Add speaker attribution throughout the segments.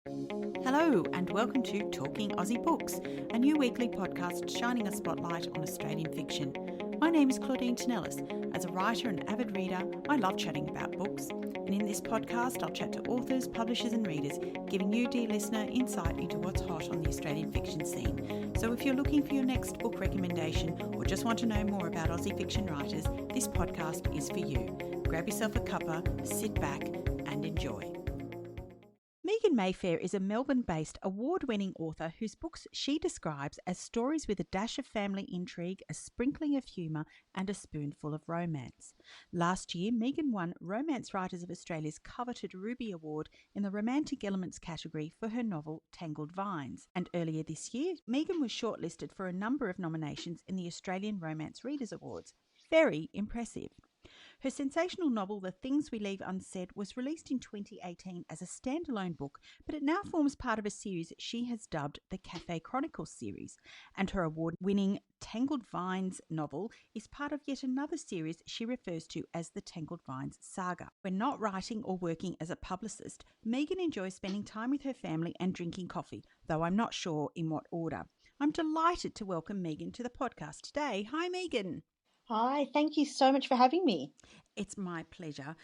Speaker 1: Hello and welcome to Talking Aussie Books, a new weekly podcast shining a spotlight on Australian fiction. My name is Claudine Tinellis. As a writer and avid reader, I love chatting about books. And in this podcast, I'll chat to authors, publishers and readers, giving you, dear listener, insight into what's hot on the Australian fiction scene. So if you're looking for your next book recommendation or just want to know more about Aussie fiction writers, this podcast is for you. Grab yourself a cuppa, sit back and enjoy. Mayfair is a Melbourne-based award-winning author whose books she describes as stories with a dash of family intrigue, a sprinkling of humour and a spoonful of romance. Last year, Megan won Romance Writers of Australia's coveted Ruby Award in the Romantic Elements category for her novel Tangled Vines. And earlier this year, Megan was shortlisted for a number of nominations in the Australian Romance Readers Awards. Very impressive. Her sensational novel, The Things We Leave Unsaid, was released in 2018 as a standalone book, but it now forms part of a series she has dubbed the Chronicles Series, and her award-winning Tangled Vines novel is part of yet another series she refers to as the Tangled Vines saga. When not writing or working as a publicist, Megan enjoys spending time with her family and drinking coffee, though I'm not sure in what order. I'm delighted to welcome Megan to the podcast today. Hi, Megan.
Speaker 2: Hi, thank you so much for having me.
Speaker 1: It's my pleasure.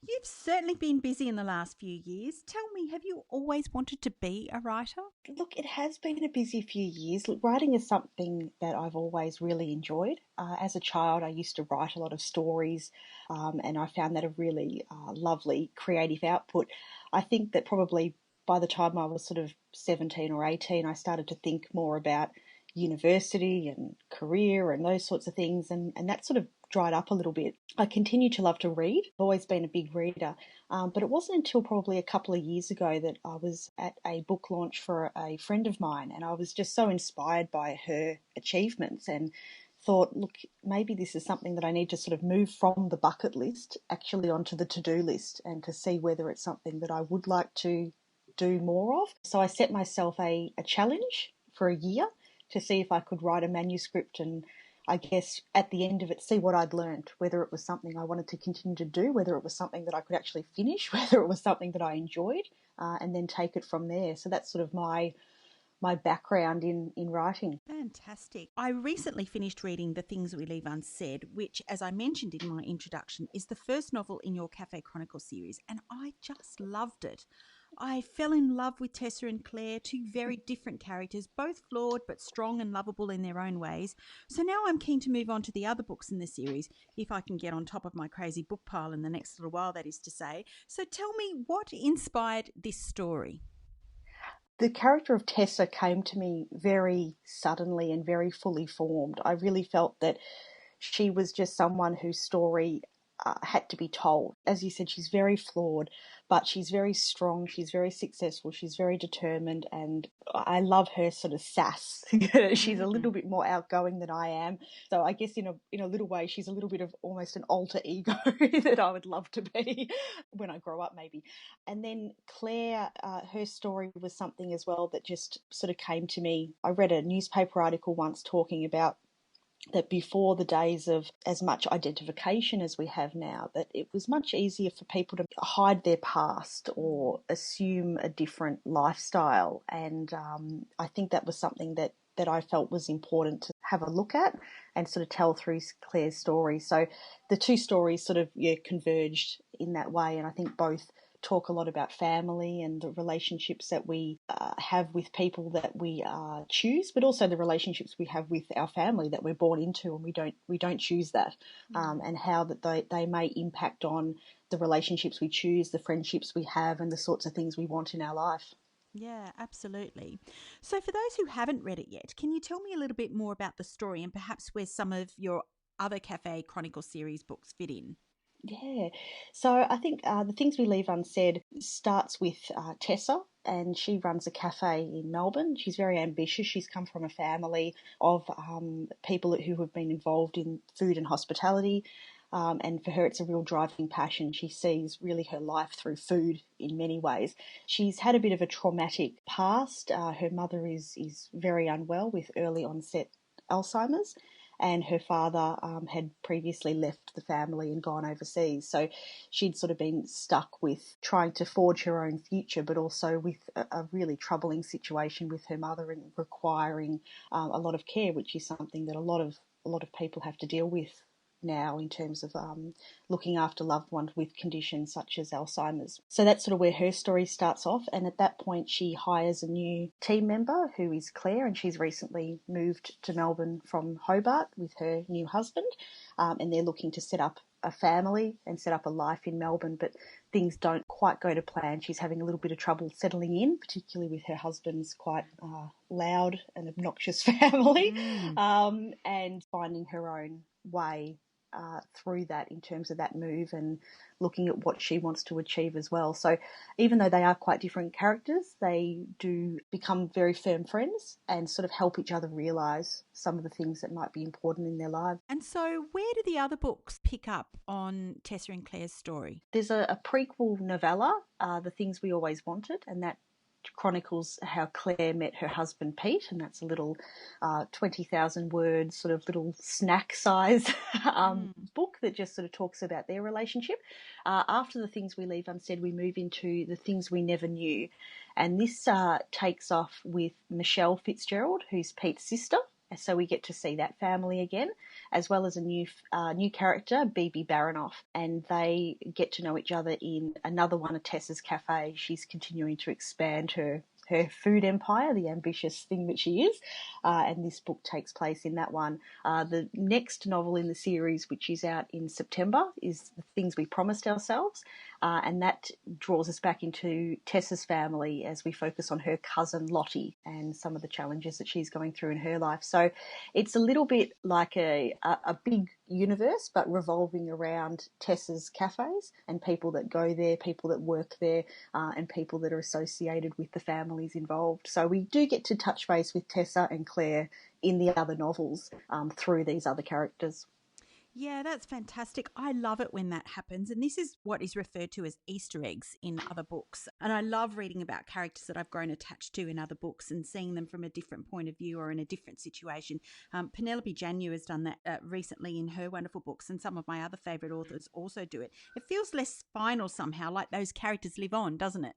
Speaker 1: You've certainly been busy in the last few years. Tell me, have you always wanted to be a writer?
Speaker 2: Look, it has been a busy few years. Look, writing is something that I've always really enjoyed. As a child, I used to write a lot of stories, and I found that a really lovely creative output. I think that probably by the time I was sort of 17 or 18, I started to think more about university and career and those sorts of things, and that sort of dried up a little bit. I continue to love to read. I've always been a big reader, but it wasn't until probably a couple of years ago that I was at a book launch for a friend of mine, and I was just so inspired by her achievements and thought, look, maybe this is something that I need to sort of move from the bucket list actually onto the to-do list and to see whether it's something that I would like to do more of. So I set myself a challenge for a year to see if I could write a manuscript and I guess at the end of it see what I'd learned, whether it was something I wanted to continue to do, whether it was something that I could actually finish, whether it was something that I enjoyed, and then take it from there. So that's sort of my background in writing.
Speaker 1: Fantastic. I recently finished reading The Things We Leave Unsaid, which, as I mentioned in my introduction, is the first novel in your Chronicles series, and I just loved it. I fell in love with Tessa and Claire, two very different characters, both flawed but strong and lovable in their own ways. So now I'm keen to move on to the other books in the series, if I can get on top of my crazy book pile in the next little while, that is to say. So tell me, what inspired this story?
Speaker 2: The character of Tessa came to me very suddenly and very fully formed. I really felt that she was just someone whose story had to be told. As you said, she's very flawed, but she's very strong, she's very successful, she's very determined, and I love her sort of sass. She's a little bit more outgoing than I am. So I guess in a little way, she's a little bit of almost an alter ego that I would love to be when I grow up, maybe. And then Claire, her story was something as well that just sort of came to me. I read a newspaper article once talking about that before the days of as much identification as we have now, that it was much easier for people to hide their past or assume a different lifestyle. And I think that was something that I felt was important to have a look at and sort of tell through Claire's story. So the two stories sort of converged in that way, and I think both talk a lot about family and the relationships that we have with people that we choose, but also the relationships we have with our family that we're born into, and we don't choose that, and how that they may impact on the relationships we choose, the friendships we have, and the sorts of things we want in our life.
Speaker 1: Yeah, absolutely. So for those who haven't read it yet, can you tell me a little bit more about the story and perhaps where some of your other Chronicles series books fit in?
Speaker 2: Yeah. So I think The Things We Leave Unsaid starts with Tessa, and she runs a cafe in Melbourne. She's very ambitious. She's come from a family of people who have been involved in food and hospitality. And for her, it's a real driving passion. She sees really her life through food in many ways. She's had a bit of a traumatic past. Her mother is very unwell with early onset Alzheimer's. and her father had previously left the family and gone overseas. So she'd sort of been stuck with trying to forge her own future, but also with a really troubling situation with her mother and requiring a lot of care, which is something that a lot of people have to deal with now in terms of looking after loved ones with conditions such as Alzheimer's. So that's sort of where her story starts off, and at that point she hires a new team member who is Claire, and she's recently moved to Melbourne from Hobart with her new husband, and they're looking to set up a family and set up a life in Melbourne, but things don't quite go to plan. She's having a little bit of trouble settling in, particularly with her husband's quite loud and obnoxious family, and finding her own way through that in terms of that move and looking at what she wants to achieve as well. So even though they are quite different characters, they do become very firm friends and sort of help each other realise some of the things that might be important in their lives.
Speaker 1: And so where do the other books pick up on Tessa and Claire's story?
Speaker 2: There's a prequel novella, The Things We Always Wanted, and that chronicles how Claire met her husband Pete, and that's a little 20,000 words sort of little snack size book that just sort of talks about their relationship. After The Things We Leave Unsaid, we move into The Things We Never Knew, and this takes off with Michelle Fitzgerald, who's Pete's sister. So we get to see that family again, as well as a new character, Bibi Baranoff, and they get to know each other in another one of Tessa's cafe. She's continuing to expand her food empire, the ambitious thing that she is, and this book takes place in that one. The next novel in the series, which is out in September, is The Things We Promised Ourselves, and that draws us back into Tessa's family as we focus on her cousin Lottie and some of the challenges that she's going through in her life. So it's a little bit like a big universe, but revolving around Tessa's cafes and people that go there, people that work there, and people that are associated with the families involved. So we do get to touch base with Tessa and Claire in the other novels through these other characters.
Speaker 1: Yeah, that's fantastic. I love it when that happens. And this is what is referred to as Easter eggs in other books. And I love reading about characters that I've grown attached to in other books and seeing them from a different point of view or in a different situation. Penelope Janu has done that recently in her wonderful books, and some of my other favourite authors also do it. It feels less final somehow, like those characters live on, doesn't it?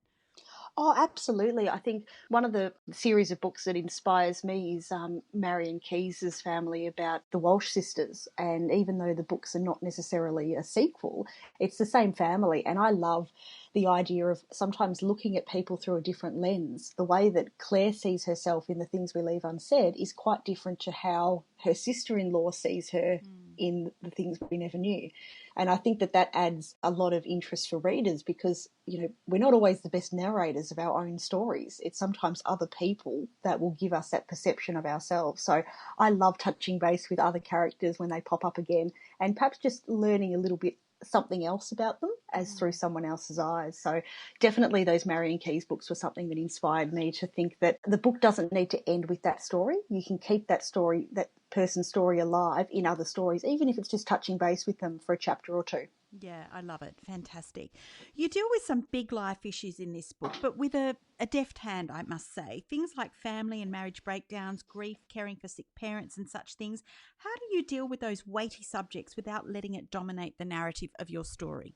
Speaker 2: Oh, absolutely. I think one of the series of books that inspires me is Marion Keyes's family about the Walsh sisters. And even though the books are not necessarily a sequel, it's the same family. And I love the idea of sometimes looking at people through a different lens. The way that Claire sees herself in The Things We Leave Unsaid is quite different to how her sister-in-law sees her in The Things We Never Knew. And I think that adds a lot of interest for readers because, you know, we're not always the best narrators of our own stories. It's sometimes other people that will give us that perception of ourselves. So I love touching base with other characters when they pop up again and perhaps just learning a little bit something else about them as through someone else's eyes. So definitely those Marion Keyes books were something that inspired me to think that the book doesn't need to end with that story. You can keep that story, that person's story alive in other stories, even if it's just touching base with them for a chapter or two.
Speaker 1: Yeah, I love it. Fantastic. You deal with some big life issues in this book, but with a deft hand, I must say. Things like family and marriage breakdowns, grief, caring for sick parents and such things. How do you deal with those weighty subjects without letting it dominate the narrative of your story?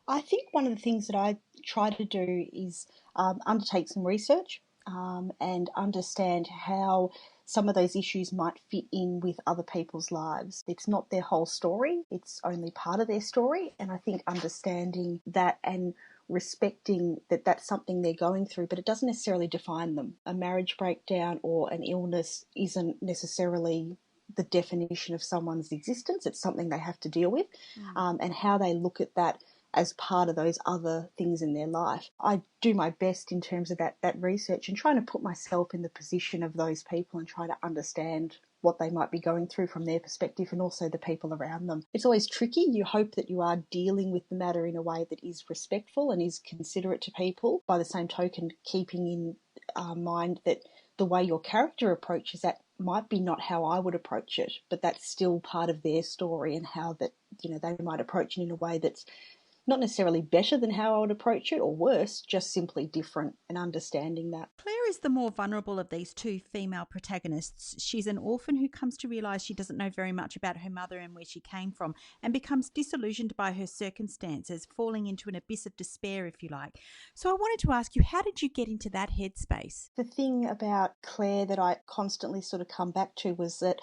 Speaker 2: I think one of the things that I try to do is undertake some research and understand how some of those issues might fit in with other people's lives. It's not their whole story, it's only part of their story. And I think understanding that and respecting that that's something they're going through, but it doesn't necessarily define them. A marriage breakdown or an illness isn't necessarily the definition of someone's existence. It's something they have to deal with, and how they look at that as part of those other things in their life. I do my best in terms of that research and trying to put myself in the position of those people and try to understand what they might be going through from their perspective and also the people around them. It's always tricky. You hope that you are dealing with the matter in a way that is respectful and is considerate to people. By the same token, keeping in mind that the way your character approaches that might be not how I would approach it, but that's still part of their story and how that, you know, they might approach it in a way that's not necessarily better than how I would approach it or worse, just simply different, and understanding that.
Speaker 1: Claire is the more vulnerable of these two female protagonists. She's an orphan who comes to realise she doesn't know very much about her mother and where she came from, and becomes disillusioned by her circumstances, falling into an abyss of despair, if you like. So I wanted to ask you, how did you get into that headspace?
Speaker 2: The thing about Claire that I constantly sort of come back to was that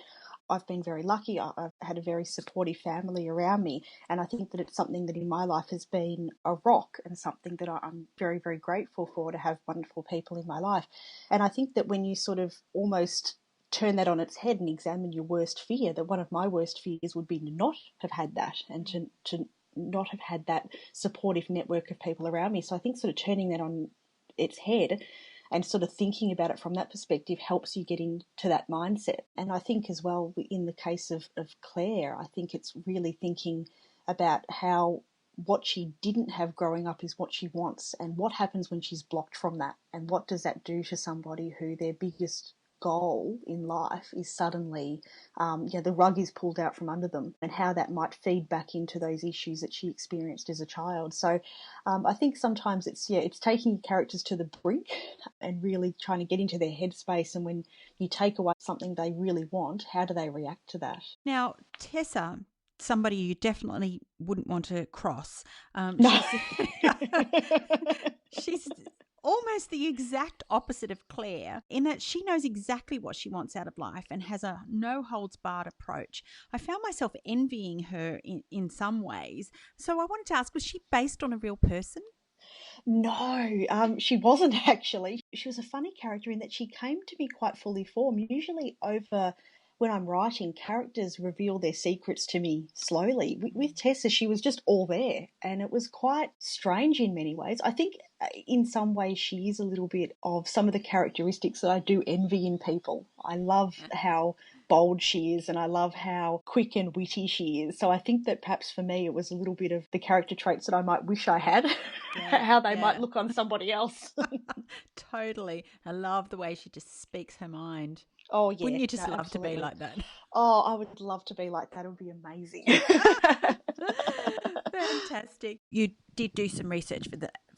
Speaker 2: I've been very lucky. I've had a very supportive family around me, and I think that it's something that in my life has been a rock, and something that I'm very, very grateful for, to have wonderful people in my life. And I think that when you sort of almost turn that on its head and examine your worst fear, that one of my worst fears would be to not have had that, and to not have had that supportive network of people around me. So I think sort of turning that on its head and sort of thinking about it from that perspective helps you get into that mindset. And I think as well, in the case of Claire, I think it's really thinking about how what she didn't have growing up is what she wants, and what happens when she's blocked from that, and what does that do to somebody who their biggest goal in life is suddenly, the rug is pulled out from under them, and how that might feed back into those issues that she experienced as a child. So I think sometimes it's taking characters to the brink and really trying to get into their headspace, and when you take away something they really want, how do they react to that?
Speaker 1: Now, Tessa, somebody you definitely wouldn't want to cross.
Speaker 2: No.
Speaker 1: She's almost the exact opposite of Claire, in that she knows exactly what she wants out of life and has a no-holds-barred approach. I found myself envying her in some ways. So I wanted to ask, was she based on a real person?
Speaker 2: No, she wasn't actually. She was a funny character in that she came to me quite fully formed. Usually when I'm writing, characters reveal their secrets to me slowly. With Tessa, she was just all there, and it was quite strange in many ways. I think in some ways she is a little bit of some of the characteristics that I do envy in people. I love how bold she is, and I love how quick and witty she is. So I think that perhaps for me it was a little bit of the character traits that I might wish I had, how they might look on somebody else.
Speaker 1: Totally. I love the way she just speaks her mind.
Speaker 2: Oh, yeah.
Speaker 1: Wouldn't you just love
Speaker 2: absolutely.
Speaker 1: to be like that?
Speaker 2: Oh, I would love to be like that. It would be amazing.
Speaker 1: Fantastic. You did do some research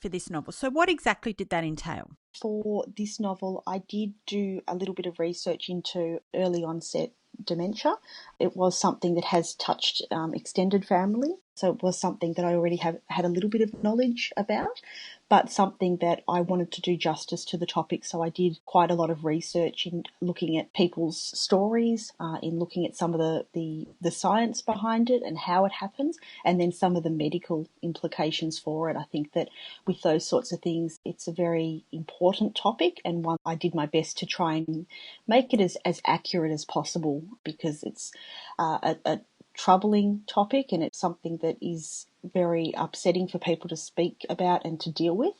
Speaker 1: for this novel. So what exactly did that entail?
Speaker 2: For this novel, I did do a little bit of research into early onset dementia. It was something that has touched extended family. So it was something that I already had a little bit of knowledge about, but something that I wanted to do justice to the topic. So I did quite a lot of research in looking at people's stories, in looking at some of the science behind it and how it happens, and then some of the medical implications for it. I think that with those sorts of things, it's a very important topic, and one I did my best to try and make it as accurate as possible, because it's a troubling topic, and it's something that is very upsetting for people to speak about and to deal with.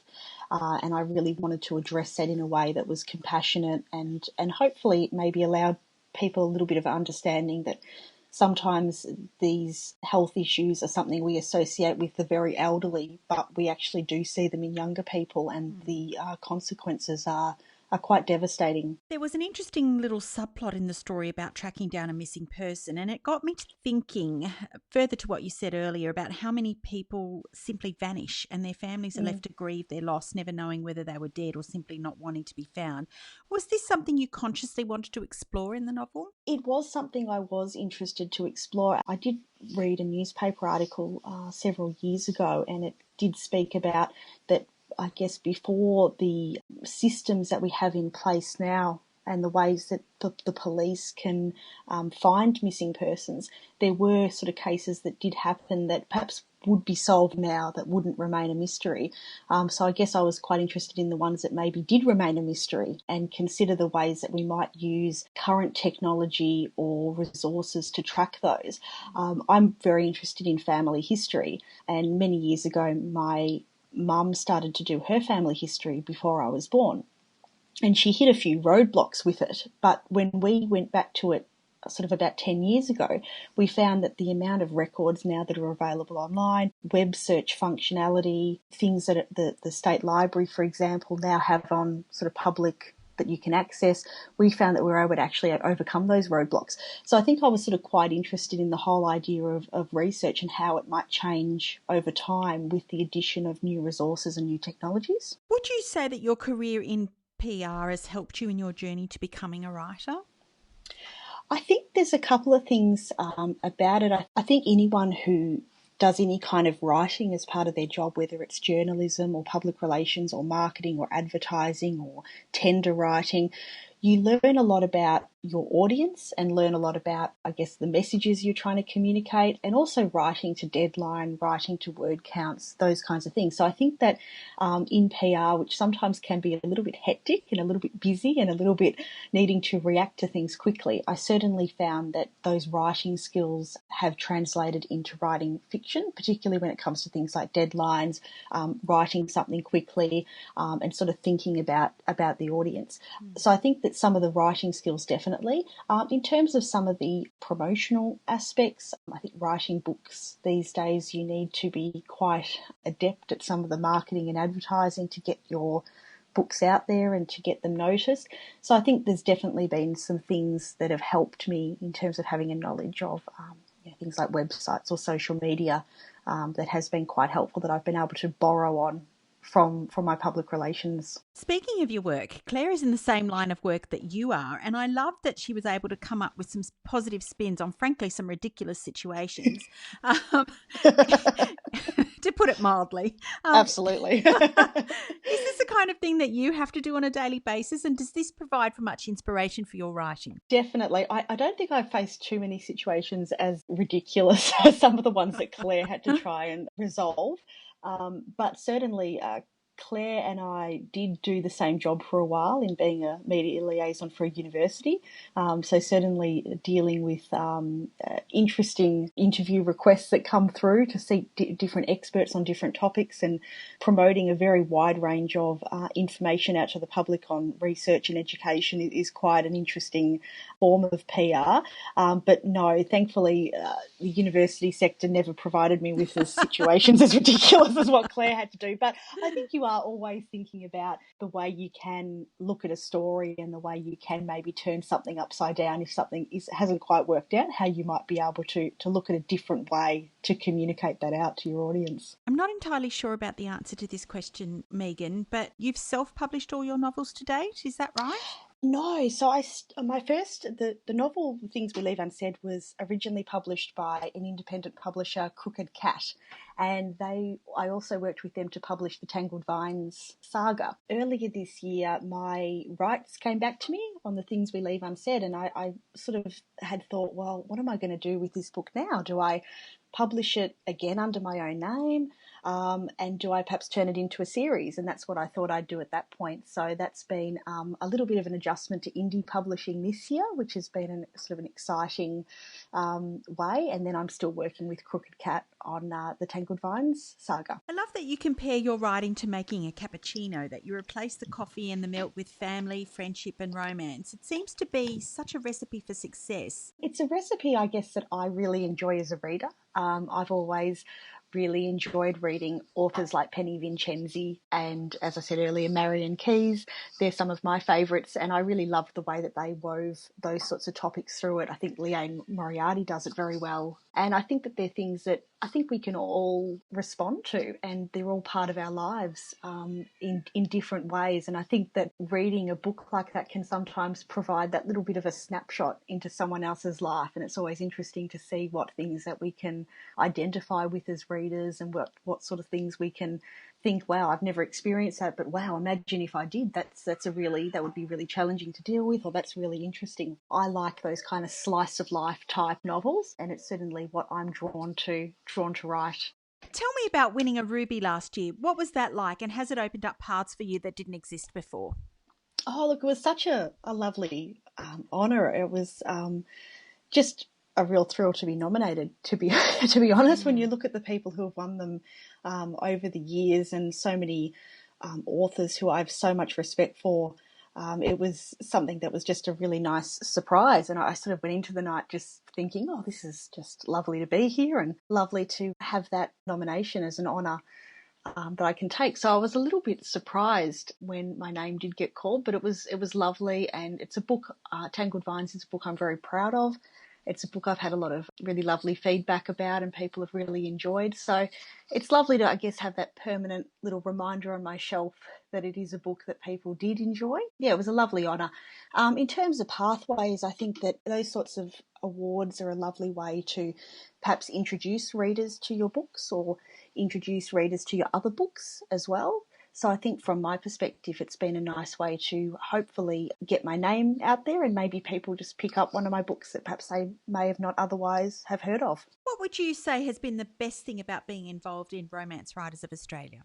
Speaker 2: And I really wanted to address that in a way that was compassionate and hopefully maybe allowed people a little bit of understanding that sometimes these health issues are something we associate with the very elderly, but we actually do see them in younger people, and the consequences are quite devastating.
Speaker 1: There was an interesting little subplot in the story about tracking down a missing person, and it got me to thinking, further to what you said earlier, about how many people simply vanish and their families are left to grieve their loss, never knowing whether they were dead or simply not wanting to be found. Was this something you consciously wanted to explore in the novel?
Speaker 2: It was something I was interested to explore. I did read a newspaper article several years ago, and it did speak about that. I guess before the systems that we have in place now and the ways that the police can find missing persons, there were sort of cases that did happen that perhaps would be solved now, that wouldn't remain a mystery. So I guess I was quite interested in the ones that maybe did remain a mystery, and consider the ways that we might use current technology or resources to track those. I'm very interested in family history, and many years ago my Mum started to do her family history before I was born, and she hit a few roadblocks with it. But when we went back to it sort of about 10 years ago, we found that the amount of records now that are available online, web search functionality, things that the State Library, for example, now have on sort of public that you can access, we found that we were able to actually overcome those roadblocks. So I think I was sort of quite interested in the whole idea of research and how it might change over time with the addition of new resources and new technologies.
Speaker 1: Would you say that your career in PR has helped you in your journey to becoming a writer?
Speaker 2: I think there's a couple of things about it. I think anyone who does any kind of writing as part of their job, whether it's journalism or public relations or marketing or advertising or tender writing, you learn a lot about your audience and learn a lot about, I guess, the messages you're trying to communicate, and also writing to deadline, writing to word counts, those kinds of things. So I think that in PR, which sometimes can be a little bit hectic and a little bit busy and a little bit needing to react to things quickly, I certainly found that those writing skills have translated into writing fiction, particularly when it comes to things like deadlines, writing something quickly, and sort of thinking about the audience. So I think that some of the writing skills definitely. In terms of some of the promotional aspects, I think writing books these days, you need to be quite adept at some of the marketing and advertising to get your books out there and to get them noticed. So I think there's definitely been some things that have helped me in terms of having a knowledge of things like websites or social media that has been quite helpful, that I've been able to borrow on from my public relations.
Speaker 1: Speaking of your work, Claire is in the same line of work that you are, and I love that she was able to come up with some positive spins on, frankly, some ridiculous situations, to put it mildly.
Speaker 2: Absolutely.
Speaker 1: Is this the kind of thing that you have to do on a daily basis, and does this provide for much inspiration for your writing?
Speaker 2: Definitely. I don't think I've faced too many situations as ridiculous as some of the ones that Claire had to try and resolve. But certainly Claire and I did do the same job for a while in being a media liaison for a university. So certainly dealing with interesting interview requests that come through to seek different experts on different topics, and promoting a very wide range of information out to the public on research and education is quite an interesting form of PR. But no, thankfully the university sector never provided me with the situations as ridiculous as what Claire had to do. But I think you are always thinking about the way you can look at a story and the way you can maybe turn something upside down if something hasn't quite worked out, how you might be able to look at a different way to communicate that out to your audience.
Speaker 1: I'm not entirely sure about the answer to this question, Megan, but you've self-published all your novels to date, is that right?
Speaker 2: No, so the novel Things We Leave Unsaid was originally published by an independent publisher, Crooked Cat, and I also worked with them to publish the Tangled Vines saga. Earlier this year, my rights came back to me on the Things We Leave Unsaid, and I sort of had thought, well, what am I going to do with this book now? Do I publish it again under my own name? And do I perhaps turn it into a series? And that's what I thought I'd do at that point. So that's been a little bit of an adjustment to indie publishing this year, which has been sort of an exciting way. And then I'm still working with Crooked Cat on the Tangled Vines saga.
Speaker 1: I love that you compare your writing to making a cappuccino, that you replace the coffee and the milk with family, friendship and romance. It seems to be such a recipe for success.
Speaker 2: It's a recipe, I guess, that I really enjoy as a reader. I've always really enjoyed reading authors like Penny Vincenzi and, as I said earlier, Marian Keyes. They're some of my favourites, and I really love the way that they wove those sorts of topics through it. I think Liane Moriarty does it very well, and I think that they're things that I think we can all respond to, and they're all part of our lives in different ways. And I think that reading a book like that can sometimes provide that little bit of a snapshot into someone else's life, and it's always interesting to see what things that we can identify with as readers, and what sort of things we can think, wow, I've never experienced that, but wow, imagine if I did. That would be really challenging to deal with, or that's really interesting. I like those kind of slice of life type novels, and it's certainly what I'm drawn to write.
Speaker 1: Tell me about winning a Ruby last year. What was that like, and has it opened up paths for you that didn't exist before?
Speaker 2: Oh, look, it was such a lovely honour. It was just a real thrill to be nominated, to be honest, when you look at the people who have won them over the years, and so many authors who I have so much respect for. It was something that was just a really nice surprise, and I sort of went into the night just thinking, oh, this is just lovely to be here and lovely to have that nomination as an honour that I can take. So I was a little bit surprised when my name did get called, but it was lovely, and it's a book, Tangled Vines is a book I'm very proud of. It's a book I've had a lot of really lovely feedback about and people have really enjoyed. So it's lovely to, I guess, have that permanent little reminder on my shelf that it is a book that people did enjoy. Yeah, it was a lovely honour. In terms of pathways, I think that those sorts of awards are a lovely way to perhaps introduce readers to your books or introduce readers to your other books as well. So I think from my perspective, it's been a nice way to hopefully get my name out there and maybe people just pick up one of my books that perhaps they may have not otherwise have heard of.
Speaker 1: What would you say has been the best thing about being involved in Romance Writers of Australia?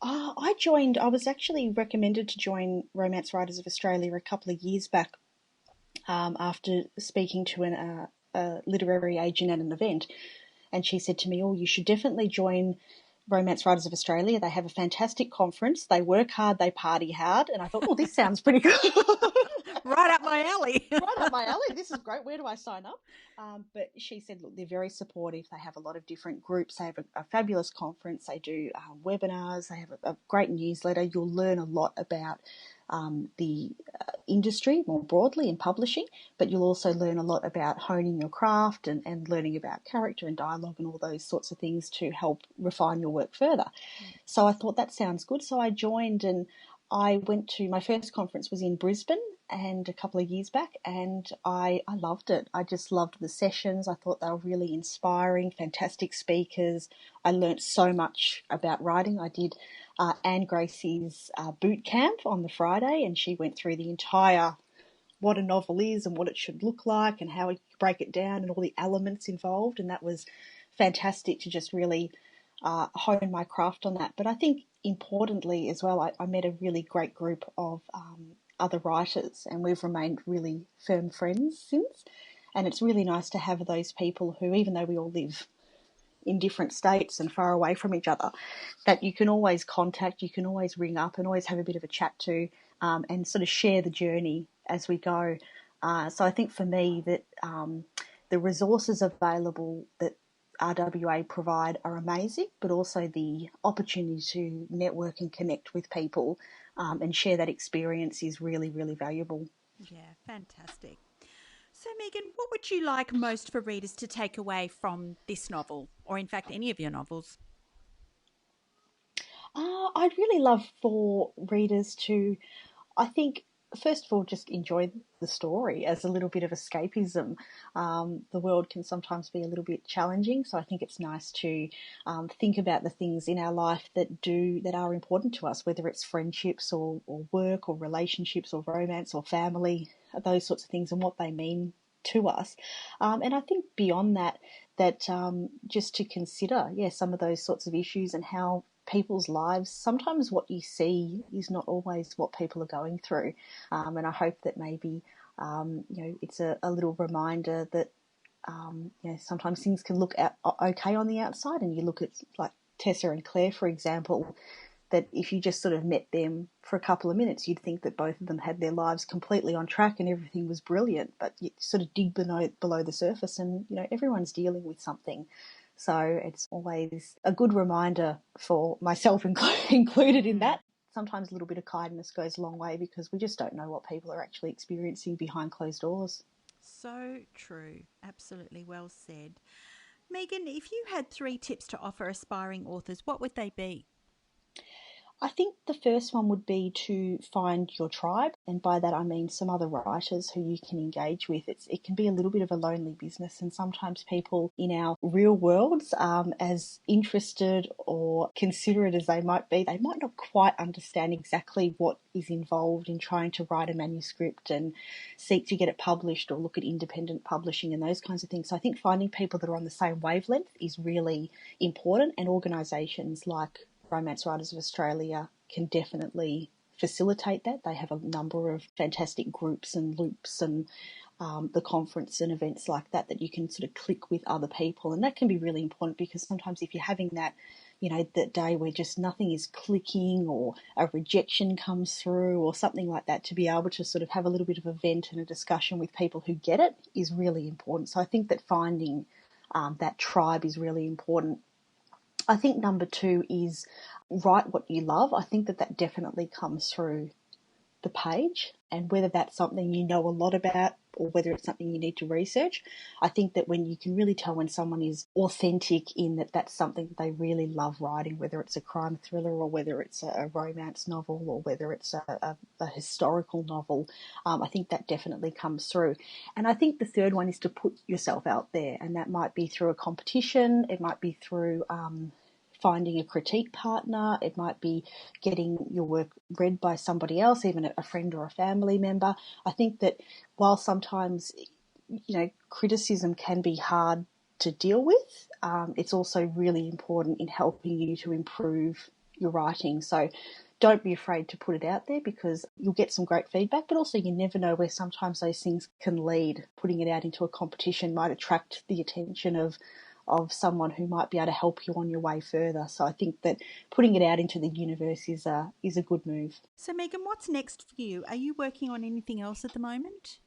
Speaker 2: I was actually recommended to join Romance Writers of Australia a couple of years back after speaking to a literary agent at an event. And she said to me, "Oh, you should definitely join Romance Writers of Australia. They have a fantastic conference. They work hard, they party hard." And I thought, oh, this sounds pretty good.
Speaker 1: Right up my alley.
Speaker 2: Right up my alley. This is great. Where do I sign up? But she said, look, they're very supportive. They have a lot of different groups. They have a fabulous conference. They do webinars. They have a great newsletter. You'll learn a lot about the industry more broadly in publishing, but you'll also learn a lot about honing your craft and learning about character and dialogue and all those sorts of things to help refine your work further. So I thought that sounds good. So I joined and I went to my first conference was in Brisbane and a couple of years back, and I loved it. I just loved the sessions. I thought they were really inspiring, fantastic speakers. I learnt so much about writing. I did Anne Gracie's boot camp on the Friday, and she went through the entire what a novel is and what it should look like and how we break it down and all the elements involved, and that was fantastic to just really hone my craft on that. But I think importantly as well, I met a really great group of other writers, and we've remained really firm friends since. And it's really nice to have those people who, even though we all live in different states and far away from each other, that you can always contact, you can always ring up and always have a bit of a chat to, and sort of share the journey as we go. So I think for me that the resources available that RWA provide are amazing, but also the opportunity to network and connect with people and share that experience is really, really valuable.
Speaker 1: Yeah, fantastic. So, Megan, what would you like most for readers to take away from this novel, or in fact, any of your novels?
Speaker 2: I'd really love for readers to, I think, first of all, just enjoy the story as a little bit of escapism. The world can sometimes be a little bit challenging, so I think it's nice to think about the things in our life that are important to us, whether it's friendships or work or relationships or romance or family, those sorts of things, and what they mean to us. And I think beyond that, just to consider, some of those sorts of issues and how people's lives, sometimes what you see is not always what people are going through. And I hope that maybe, it's a little reminder that, sometimes things can look okay on the outside, and you look at like Tessa and Claire, for example, that if you just sort of met them for a couple of minutes, you'd think that both of them had their lives completely on track and everything was brilliant, but you sort of dig below the surface and, everyone's dealing with something. So it's always a good reminder for myself included in that. Sometimes a little bit of kindness goes a long way because we just don't know what people are actually experiencing behind closed doors.
Speaker 1: So true. Absolutely well said. Megan, if you had 3 tips to offer aspiring authors, what would they be?
Speaker 2: I think the first one would be to find your tribe, and by that I mean some other writers who you can engage with. It can be a little bit of a lonely business, and sometimes people in our real worlds, as interested or considerate as they might be, they might not quite understand exactly what is involved in trying to write a manuscript and seek to get it published or look at independent publishing and those kinds of things. So I think finding people that are on the same wavelength is really important, and organisations like Romance Writers of Australia can definitely facilitate that. They have a number of fantastic groups and loops and the conference and events like that you can sort of click with other people, and that can be really important because sometimes if you're having that, that day where just nothing is clicking or a rejection comes through or something like that, to be able to sort of have a little bit of a vent and a discussion with people who get it is really important. So I think that finding that tribe is really important. I think number 2 is write what you love. I think that definitely comes through the page, and whether that's something you know a lot about or whether it's something you need to research. I think that when you can really tell when someone is authentic in that that's something that they really love writing, whether it's a crime thriller or whether it's a romance novel or whether it's a historical novel, I think that definitely comes through. And I think the third one is to put yourself out there, and that might be through a competition, it might be through finding a critique partner, it might be getting your work read by somebody else, even a friend or a family member. I think that while sometimes, criticism can be hard to deal with, it's also really important in helping you to improve your writing. So don't be afraid to put it out there, because you'll get some great feedback, but also you never know where sometimes those things can lead. Putting it out into a competition might attract the attention of someone who might be able to help you on your way further. So I think that putting it out into the universe is a good move.
Speaker 1: So Megan, what's next for you? Are you working on anything else at the moment?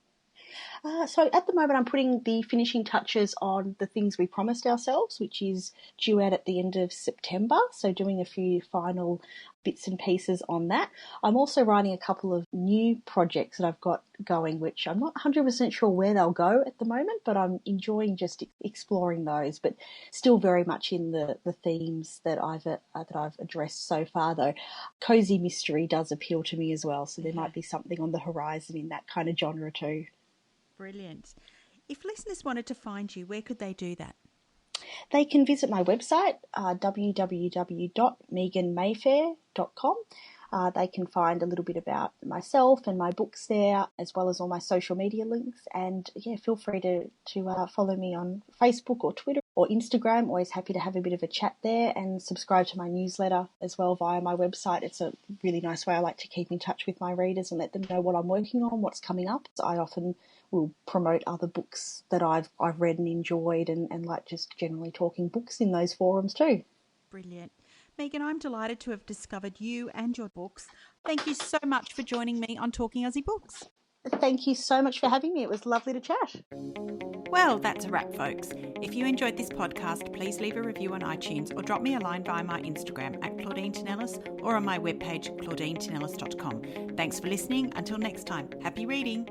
Speaker 2: So at the moment, I'm putting the finishing touches on The Things We Promised Ourselves, which is due out at the end of September. So doing a few final bits and pieces on that. I'm also writing a couple of new projects that I've got going, which I'm not 100% sure where they'll go at the moment, but I'm enjoying just exploring those, but still very much in the themes that I've addressed so far, though. Cozy mystery does appeal to me as well, so there might be something on the horizon in that kind of genre too.
Speaker 1: Brilliant. If listeners wanted to find you, where could they do that?
Speaker 2: They can visit my website, www.meganmayfair.com. They can find a little bit about myself and my books there, as well as all my social media links. And feel free to follow me on Facebook or Twitter or Instagram. Always happy to have a bit of a chat there, and subscribe to my newsletter as well via my website. It's a really nice way I like to keep in touch with my readers and let them know what I'm working on, what's coming up. So I often will promote other books that I've read and enjoyed, and like just generally talking books in those forums too.
Speaker 1: Brilliant. Megan, I'm delighted to have discovered you and your books. Thank you so much for joining me on Talking Aussie Books.
Speaker 2: Thank you so much for having me. It was lovely to chat.
Speaker 1: Well, that's a wrap, folks. If you enjoyed this podcast, please leave a review on iTunes or drop me a line via my Instagram at Claudine Tinellis or on my webpage claudinetинellis.com. Thanks for listening. Until next time, happy reading.